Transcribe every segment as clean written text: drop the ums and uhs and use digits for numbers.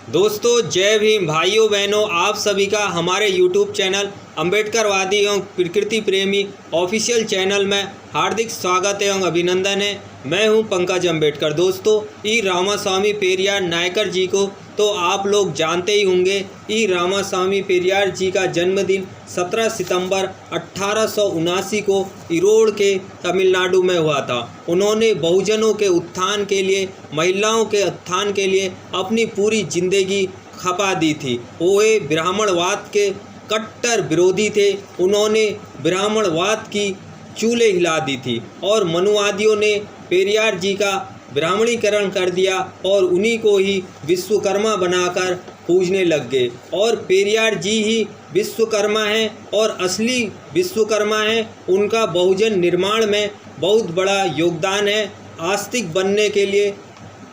दोस्तों जय भीम भाइयों बहनों, आप सभी का हमारे YouTube चैनल अम्बेडकरवादी एवं प्रकृति प्रेमी ऑफिशियल चैनल में हार्दिक स्वागत एवं अभिनंदन है। मैं हूं पंकज अम्बेडकर। दोस्तों ई रामास्वामी पेरियार नायकर जी को तो आप लोग जानते ही होंगे। ई रामास्वामी पेरियार जी का जन्मदिन 17 सितंबर 1879 को इरोड़ के तमिलनाडु में हुआ था। उन्होंने बहुजनों के उत्थान के लिए, महिलाओं के उत्थान के लिए अपनी पूरी जिंदगी खपा दी थी। वो ब्राह्मणवाद के कट्टर विरोधी थे। उन्होंने ब्राह्मणवाद की चूल्हे हिला दी थी और मनुवादियों ने पेरियार जी का ब्राह्मणीकरण कर दिया और उन्हीं को ही विश्वकर्मा बनाकर पूजने लग गए। और पेरियार जी ही विश्वकर्मा हैं और असली विश्वकर्मा हैं। उनका बहुजन निर्माण में बहुत बड़ा योगदान है। आस्तिक बनने के लिए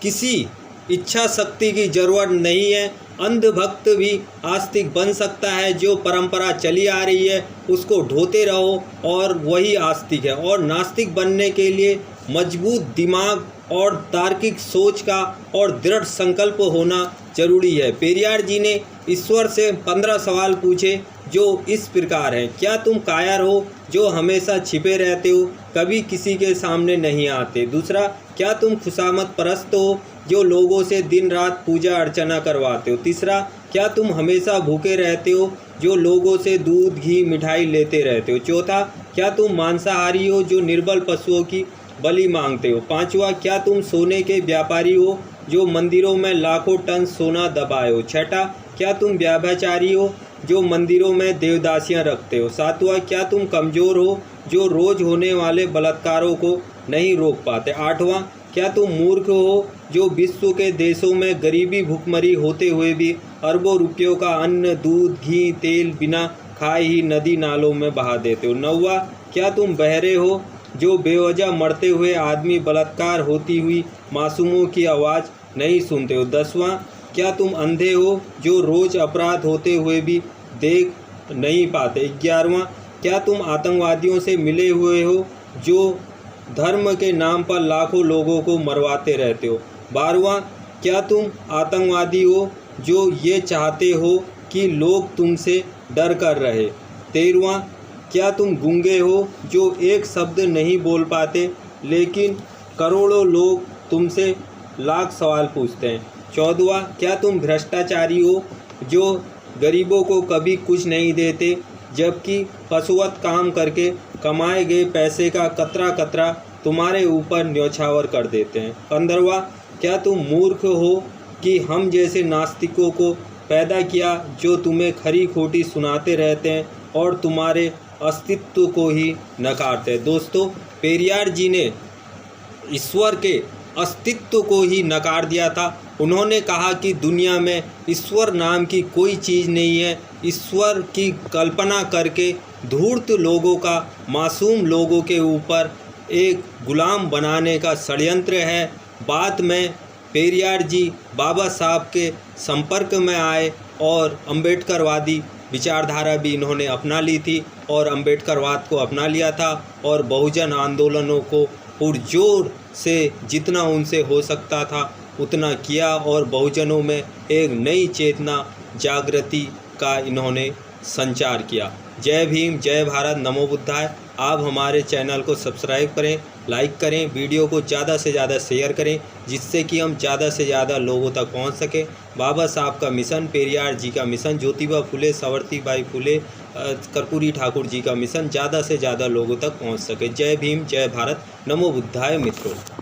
किसी इच्छा शक्ति की ज़रूरत नहीं है। अंधभक्त भी आस्तिक बन सकता है। जो परंपरा चली आ रही है उसको ढोते रहो और वही आस्तिक है। और नास्तिक बनने के लिए मजबूत दिमाग और तार्किक सोच का और दृढ़ संकल्प होना जरूरी है। पेरियार जी ने ईश्वर से 15 सवाल पूछे जो इस प्रकार हैं। क्या तुम कायर हो जो हमेशा छिपे रहते हो, कभी किसी के सामने नहीं आते? दूसरा, क्या तुम खुशामद परस्त हो जो लोगों से दिन रात पूजा अर्चना करवाते हो? तीसरा, क्या तुम हमेशा भूखे रहते हो जो लोगों से दूध घी मिठाई लेते रहते हो? चौथा, क्या तुम मांसाहारी हो जो निर्बल पशुओं की बलि मांगते हो? पांचवा, क्या तुम सोने के व्यापारी हो जो मंदिरों में लाखों टन सोना दबाए हो? छठा, क्या तुम व्यभिचारी हो जो मंदिरों में देवदासियां रखते हो? सातवां, क्या तुम कमज़ोर हो जो रोज़ होने वाले बलात्कारों को नहीं रोक पाते? आठवां, क्या तुम मूर्ख हो जो विश्व के देशों में गरीबी भुखमरी होते हुए भी अरबों रुपयों का अन्न, दूध, घी, तेल बिना खाए ही नदी नालों में बहा देते हो? नौवां, क्या तुम बहरे हो जो बेवजह मरते हुए आदमी, बलात्कार होती हुई मासूमों की आवाज़ नहीं सुनते हो? 10वां, क्या तुम अंधे हो जो रोज़ अपराध होते हुए भी देख नहीं पाते? 11वां, क्या तुम आतंकवादियों से मिले हुए हो जो धर्म के नाम पर लाखों लोगों को मरवाते रहते हो? 12वां, क्या तुम आतंकवादी हो जो ये चाहते हो कि लोग तुमसे डर कर रहे? 13वां, क्या तुम गूंगे हो जो एक शब्द नहीं बोल पाते लेकिन करोड़ों लोग तुमसे लाख सवाल पूछते हैं? 14वां, क्या तुम भ्रष्टाचारी हो जो गरीबों को कभी कुछ नहीं देते जबकि पशुवत काम करके कमाए गए पैसे का कतरा कतरा तुम्हारे ऊपर न्यौछावर कर देते हैं? 15वां, क्या तुम मूर्ख हो कि हम जैसे नास्तिकों को पैदा किया जो तुम्हें खरी खोटी सुनाते रहते हैं और तुम्हारे अस्तित्व को ही नकारते हैं? दोस्तों, पेरियार जी ने ईश्वर के अस्तित्व को ही नकार दिया था। उन्होंने कहा कि दुनिया में ईश्वर नाम की कोई चीज़ नहीं है। ईश्वर की कल्पना करके धूर्त लोगों का मासूम लोगों के ऊपर एक गुलाम बनाने का षड्यंत्र है। बाद में पेरियार जी बाबा साहब के संपर्क में आए और अम्बेडकरवादी विचारधारा भी इन्होंने अपना ली थी और अम्बेडकरवाद को अपना लिया था और बहुजन आंदोलनों को पुरजोर से जितना उनसे हो सकता था उतना किया और बहुजनों में एक नई चेतना जागृति का इन्होंने संचार किया। जय भीम, जय भारत, नमो बुद्धाय। आप हमारे चैनल को सब्सक्राइब करें, लाइक करें, वीडियो को ज़्यादा से ज़्यादा शेयर करें जिससे कि हम ज़्यादा से ज़्यादा लोगों तक पहुंच सकें। बाबा साहब का मिशन, पेरियार जी का मिशन, ज्योतिबा फुले, सावित्रीबाई फुले, कर्पूरी ठाकुर जी का मिशन ज़्यादा से ज़्यादा लोगों तक पहुंच सके। जय भीम, जय भारत, नमो बुद्धाय मित्रों।